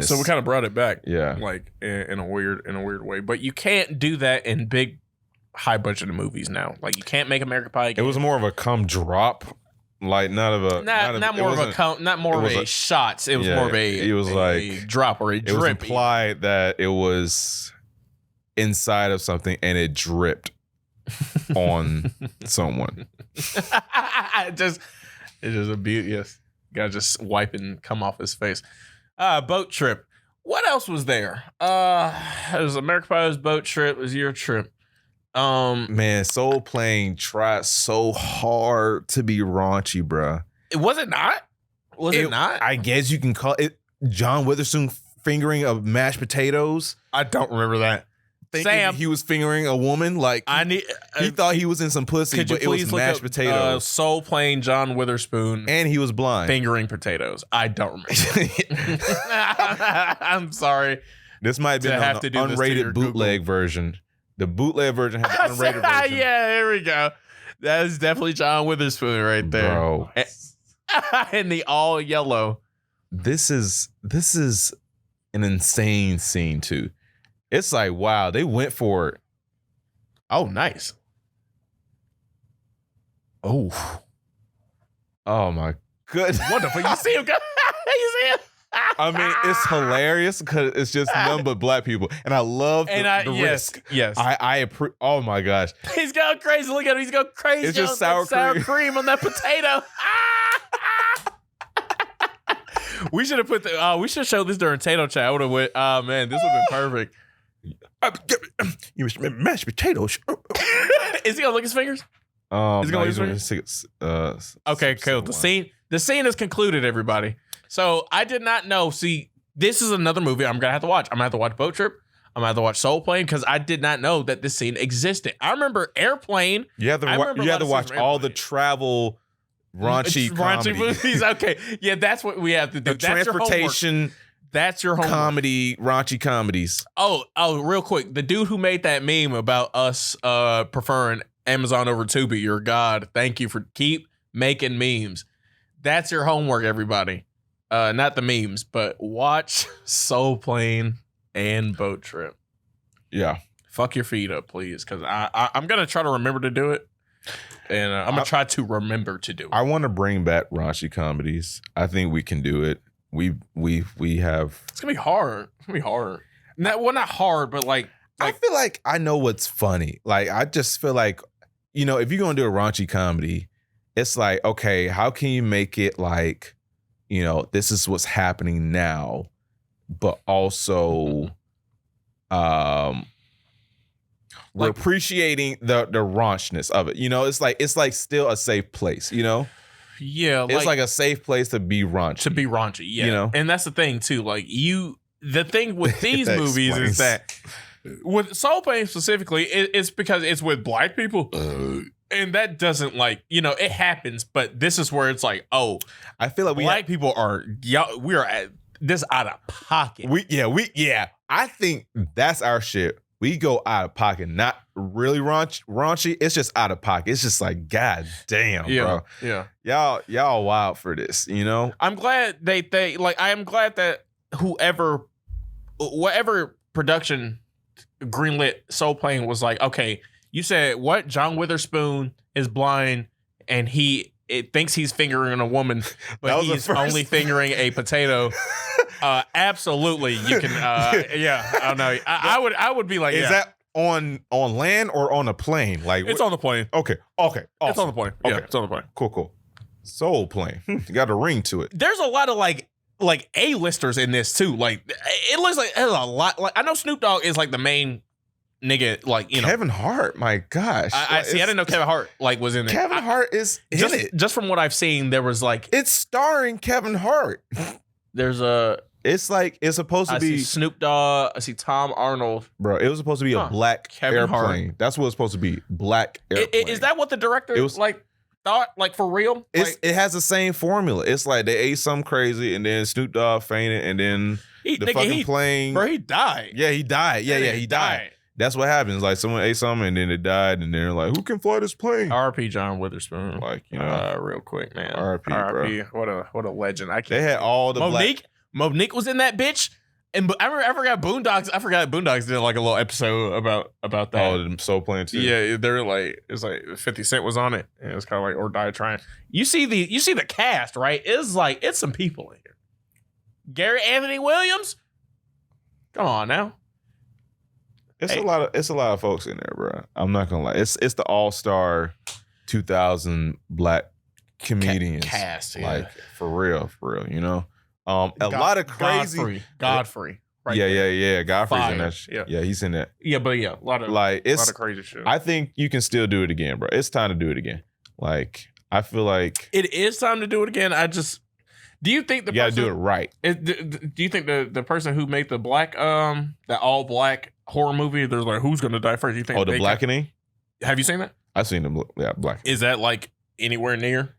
So we kind of brought it back, yeah, like in a weird way. But you can't do that in big, high budget movies now. Like you can't make American Pie again. It was more of a cum drop Like not more of a shots. It was more of a. It was like a drop or a drip. It was implied that it was inside of something and it dripped on someone. It's just a beauty. Yes, gotta just wipe and come off his face. Boat trip. What else was there? It was American Pie's boat trip. It was your trip. Man, Soul Plane tried so hard to be raunchy, bruh. Was it not? Was it not? I guess you can call it John Witherspoon fingering of mashed potatoes. I don't remember that. Sam, he was fingering a woman. Like he thought he was in some pussy, but it was mashed potatoes. Soul Plane, John Witherspoon, and he was blind, fingering potatoes. I don't remember. I'm sorry. This might have been an unrated bootleg version. The bootleg version had the unrated version. Yeah, there we go. That is definitely John Witherspoon right there, bro. In the all yellow. This is an insane scene too. It's like, wow, they went for it. Oh, nice. Oh my goodness! What the fuck? You see him go? You see him? I mean, it's hilarious because it's just none but black people, and I love the risk. Yes, oh my gosh, he's going crazy. Look at him, he's going crazy. It's just sour cream on that potato. We should have put we should show this during Tato Chat. I would have went. Oh man, this would have been perfect. You mashed potatoes. Is he gonna lick his fingers? Is he gonna lick his fingers? Okay, cool. The scene is concluded, everybody. So I did not know. See, this is another movie I'm gonna have to watch. I'm gonna have to watch Boat Trip. I'm gonna have to watch Soul Plane because I did not know that this scene existed. I remember Airplane. You have to watch all the travel raunchy movies. Okay, yeah, that's what we have to do. The transportation. That's your homework. Comedy, raunchy comedies. Oh, real quick. The dude who made that meme about us preferring Amazon over Tubi, your God, thank you for keep making memes. That's your homework, everybody. Not the memes, but watch Soul Plane and Boat Trip. Yeah. Fuck your feet up, please, because I'm going to try to remember to do it. And I'm going to try to remember to do it. I want to bring back raunchy comedies. I think we can do it. We have. It's gonna be hard. It's gonna be hard. Not hard, but like I feel like I know what's funny. Like I just feel like, if you're gonna do a raunchy comedy, it's like, okay, how can you make it like, this is what's happening now, but also, we're appreciating the raunchness of it. It's like still a safe place. Yeah, it's like a safe place to be raunchy. To be raunchy, yeah. And that's the thing too. Like the thing with these movies is that with Soul Plane specifically, it's because it's with black people, and that doesn't it happens. But this is where it's like, oh, I feel like black people are we are at this out of pocket. I think that's our shit. We go out of pocket, not really raunchy. It's just out of pocket. It's just like, God damn, bro. Yeah. Y'all wild for this, I'm glad I am glad that whatever production greenlit Soul Plane was like, okay, you said what? John Witherspoon is blind and it thinks he's fingering a woman, but he's only fingering a potato. Absolutely, you can. Yeah, I don't know. I would be like, is that on land or on a plane? Like it's on the plane. Okay, awesome. It's on the plane. Okay, yeah, it's on the plane. Cool. Soul Plane. You got a ring to it. There's a lot of like A-listers in this too. Like it looks like there's a lot. Like I know Snoop Dogg is like the main nigga. Like Kevin Hart. My gosh, I didn't know Kevin Hart was in there. Kevin Hart is in it. Just from what I've seen, there was like it's starring Kevin Hart. There's a. It's like it's supposed to be. I see Snoop Dogg. I see Tom Arnold. Bro, it was supposed to be a black Kevin airplane. Hart. That's what it's supposed to be. Black airplane. Is that what the director thought? Like for real? It has the same formula. It's like they ate something crazy and then Snoop Dogg fainted and then fucking plane. Bro, he died. Yeah, he died. Yeah, he died. That's what happens. Like someone ate something and then it died and they're like, who can fly this plane? R.I.P. John Witherspoon. Like, real quick, man. R.I.P. Bro. What a legend. They had all the Monique was in that bitch. And I forgot Boondocks. I forgot Boondocks did like a little episode about that. Oh, the Soul Plane too. Yeah, they're like, it's like 50 Cent was on it, and it was kind of like or die trying. You see the cast, right? It's some people in here. Gary Anthony Williams. Come on now. It's a lot of folks in there, bro. I'm not gonna lie. It's the all-star 2000 black comedians cast, yeah. like for real, you know. A lot of crazy Godfrey. Right yeah. Godfrey's Fire. in that. Yeah, he's in that. Yeah, but yeah, a lot of crazy shit. I think you can still do it again, bro. It's time to do it again. Like I feel like it is time to do it again. Do you think you got to do it right? Do you think the person who made the black that all black horror movie, there's like who's gonna die first? You think? The Blackening. Have you seen that? I've seen them. Yeah, Black. Is that like anywhere near?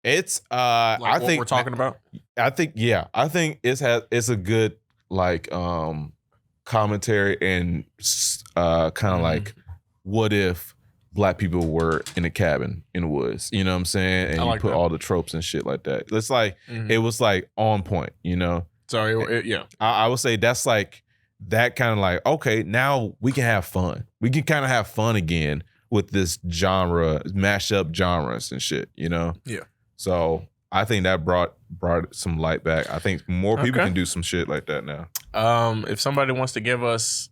It's like I what think we're talking about. I think it's a good like commentary and kind of like what if black people were in a cabin in the woods, you know what I'm saying? And you put all the tropes and shit like that. It's like it was like on point, you know. So yeah, I would say that's like that kind of like okay, now we can have fun. We can kind of have fun again with this genre, mash up genres and shit, you know. Yeah. So I think that brought some light back. I think more people can do some shit like that now. If somebody wants to give us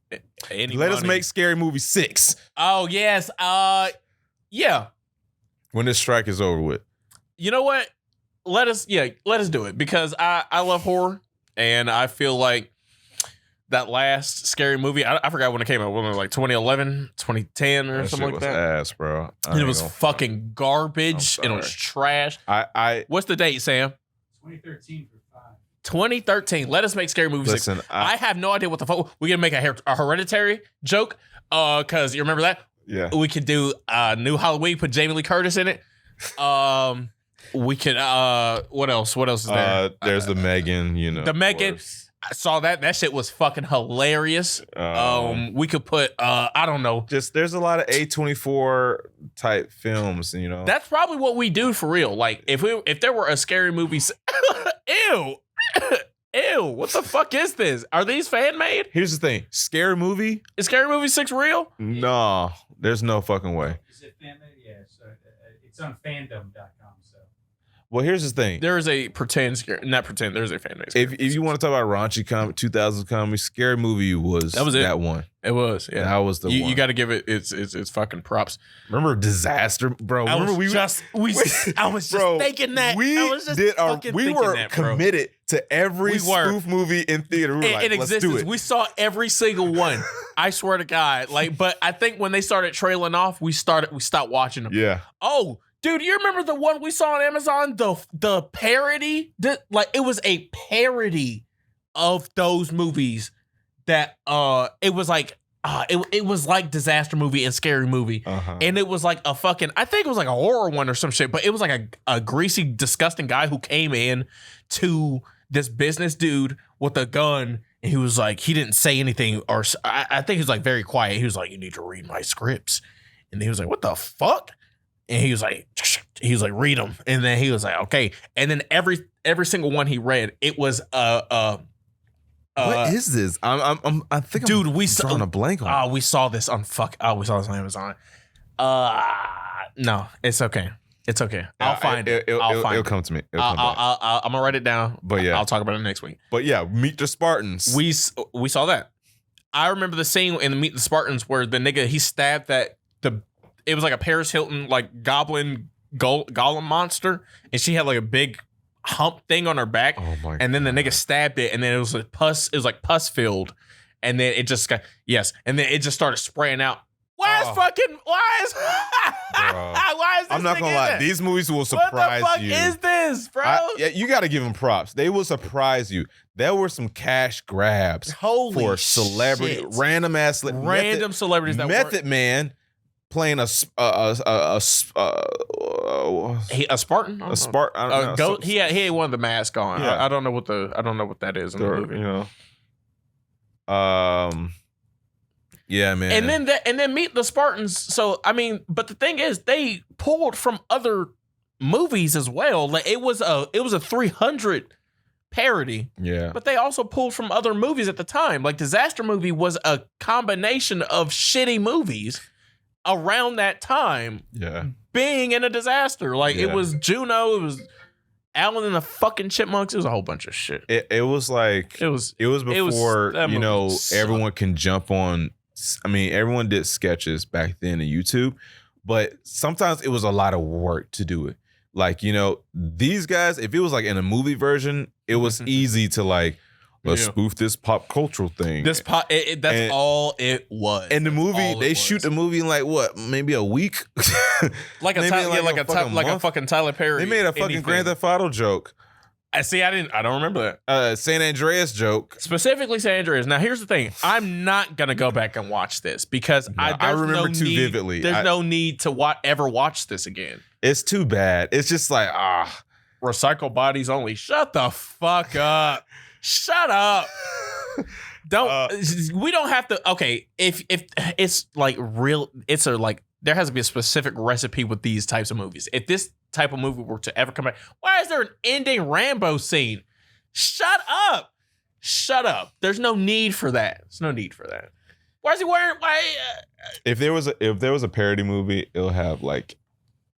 any Let us money- make Scary Movie 6. Oh yes. Yeah. When this strike is over with. You know what? Let us do it because I love horror and I feel like that last Scary Movie, I forgot when it came out, when it was like 2011, 2010 or something like that. Ass, bro. And it was fucking garbage and it was trash. What's the date, Sam? 2013 for 5. 2013. Let us make Scary Movie 6. I have no idea what the fuck. We're gonna make a Hereditary joke. Cause you remember that? Yeah. We could do New Halloween, put Jamie Lee Curtis in it. We could what else? What else is there? There's the Megan, you know. The Megan. I saw that. That shit was fucking hilarious. We could put I don't know. Just there's a lot of A24 type films, you know. That's probably what we do for real. Like if there were a Scary Movie ew. Ew, what the fuck is this? Are these fan made? Here's the thing. Scary Movie? Is Scary Movie 6 real? No, there's no fucking way. Is it fan made? Yeah, so it's on fandom.com. So Well, here's the thing. There is a pretend scary, not pretend. There's a fan base. If you want to talk about raunchy 2000s comedy, Scary Movie was that one. It was, yeah. That was the one. You got to give it its fucking props. Remember Disaster, bro? I was just thinking that. We were committed to every spoof movie in theater. We were like, let's do it. We saw every single one. I swear to God. But I think when they started trailing off, we stopped watching them. Yeah. Oh, dude, you remember the one we saw on Amazon? The parody? It was a parody of those movies that it was like it was like Disaster Movie and Scary Movie. And it was like a fucking, I think it was like a horror one or some shit, but it was like a greasy, disgusting guy who came in to this business dude with a gun, and he was like, he didn't say anything, or I think he was like very quiet. He was like, you need to read my scripts. And he was like, what the fuck? And he was like, read them. And then he was like, okay. And then every single one he read, it was what is this? I think dude, we drawing a blank on. We saw this on we saw this on Amazon. No, it's okay. It's okay. I'll find it. It'll come to me. I'm gonna write it down. But yeah, I'll talk about it next week. But yeah, Meet the Spartans. We saw that. I remember the scene in Meet the Spartans where the nigga, he stabbed it was like a Paris Hilton like goblin golem monster, and she had like a big hump thing on her back. Oh my! And then the nigga stabbed it, and then it was like pus. It was like pus filled, and then it just got and then it just started spraying out. Why is this? I'm not gonna lie. These movies will surprise you. What the fuck is this, bro? You got to give them props. They will surprise you. There were some cash grabs for celebrity, random celebrities. That Method Man playing a Spartan. A Spartan. He had one of the masks on. Yeah. I don't know what that is in the movie. You know. Yeah, man. And then Meet the Spartans. So I mean, but the thing is, they pulled from other movies as well. Like it was a 300 parody. Yeah. But they also pulled from other movies at the time. Like Disaster Movie was a combination of shitty movies around that time. Yeah. Being in a disaster. Like it Yeah. was Juno, it was Allen and the fucking Chipmunks. It was a whole bunch of shit. It was like It was before, that you movie know, sucked. everyone can jump on. I mean, everyone did sketches back then on YouTube, but sometimes it was a lot of work to do it. Like, you know, these guys, if it was like in a movie version, it was easy to like, let's spoof this pop cultural thing. That's all it was. And the That's movie, all it they was. shoot the movie in like what, maybe a week? like a maybe like fucking a month. fucking Tyler Perry. They made a fucking anything. Grand Theft Auto joke, I don't remember that. San Andreas joke. Specifically San Andreas. Now here's the thing. I'm not gonna go back and watch this because I remember too vividly. There's no need to ever watch this again. It's too bad. It's just like Recycle bodies only. Shut the fuck up. Shut up. Don't we don't have to. Okay, if it's like real, it's a like there has to be a specific recipe with these types of movies. If this type of movie were to ever come back, why is there an ending Rambo scene? Shut up. Shut up. There's no need for that. There's no need for that. Why is he wearing? Why? if there was a parody movie, it'll have like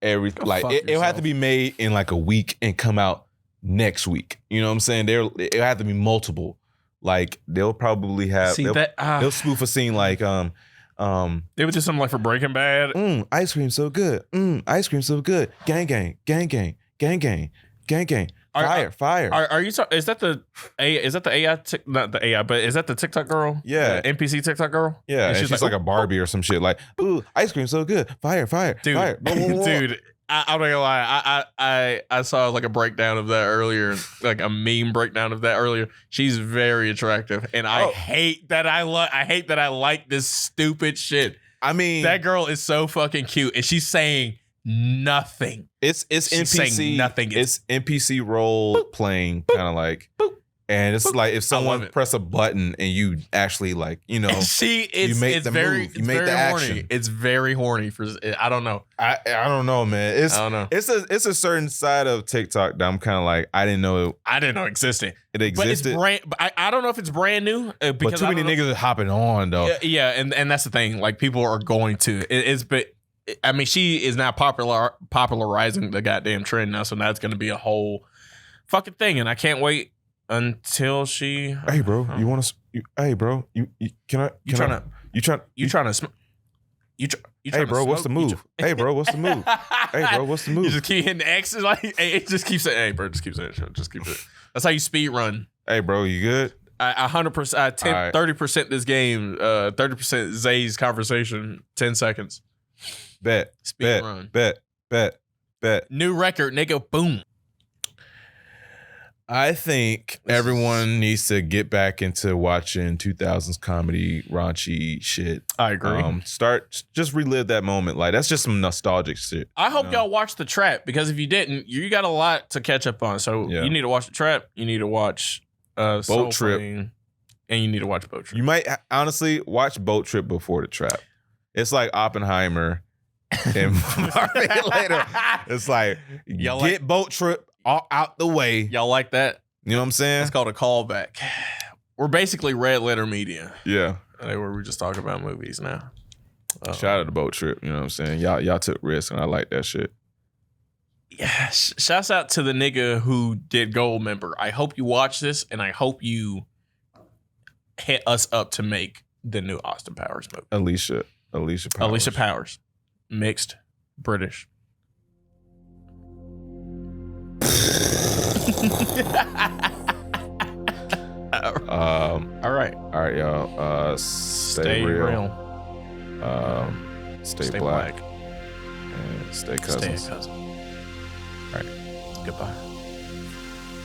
it'll have to be made in like a week and come out next week. You know what I'm saying? It'll have to be multiple. Like they'll probably have they'll spoof a scene like they would do something like for Breaking Bad. Ice cream so good. Ice cream so good. Gang gang, gang gang, gang gang, gang gang. Fire. Are you talking? Is that the AI? Not the AI, but is that the TikTok girl? Yeah, the NPC TikTok girl. Yeah, and she's like a Barbie or some shit. Like, ooh, ice cream so good. Fire, dude, fire. Dude. I'm not gonna lie. I saw like a breakdown of that earlier, like a meme breakdown of that earlier. She's very attractive, and I hate that I hate that I like this stupid shit. I mean, that girl is so fucking cute, and she's saying nothing. She's NPC. Saying nothing. It's NPC role playing, kind of like. Boop. And it's like if someone press a button and you actually like, you know, you make the action. Horny. It's very horny for. I don't know. I don't know, man. I don't know. It's a certain side of TikTok that I'm kind of like I didn't know existed. It existed. But I don't know if it's brand new. But too many niggas are hopping on though. Yeah, and that's the thing. Like people are going to. I mean, she is now popularizing the goddamn trend now, so now it's going to be a whole fucking thing, and I can't wait until she. Hey, bro, you want to? Hey, bro, Hey, bro, what's the move? Hey, bro, what's the move? Hey, bro, what's the move? You just keep hitting the X's like it just keeps saying, "Hey, bro, just keep saying it. Just keep it." That's how you speed run. Hey, bro, you good? 100%, 30% this game, 30% Zay's conversation, 10 seconds. Bet. New record, nigga. Boom. I think everyone needs to get back into watching 2000s comedy, raunchy shit. I agree. Just relive that moment. Like that's just some nostalgic shit. I hope y'all watch The Trap because if you didn't, you got a lot to catch up on. So you need to watch The Trap. You need to watch Boat Trip, and you need to watch Boat Trip. You might honestly watch Boat Trip before The Trap. It's like Oppenheimer and later. It's like get Boat Trip all out the way. Y'all like that? You know what I'm saying? It's called a callback. We're basically Red Letter Media. Yeah. Where we just talk about movies now. Shout out to Boat Trip. You know what I'm saying? Y'all took risks and I like that shit. Yeah. Shouts out to the nigga who did Gold Member. I hope you watch this and I hope you hit us up to make the new Austin Powers movie. Alicia Powers. Mixed British. All right, y'all. Stay real. Stay black. And stay cousins. Stay a cousin. All right. Goodbye.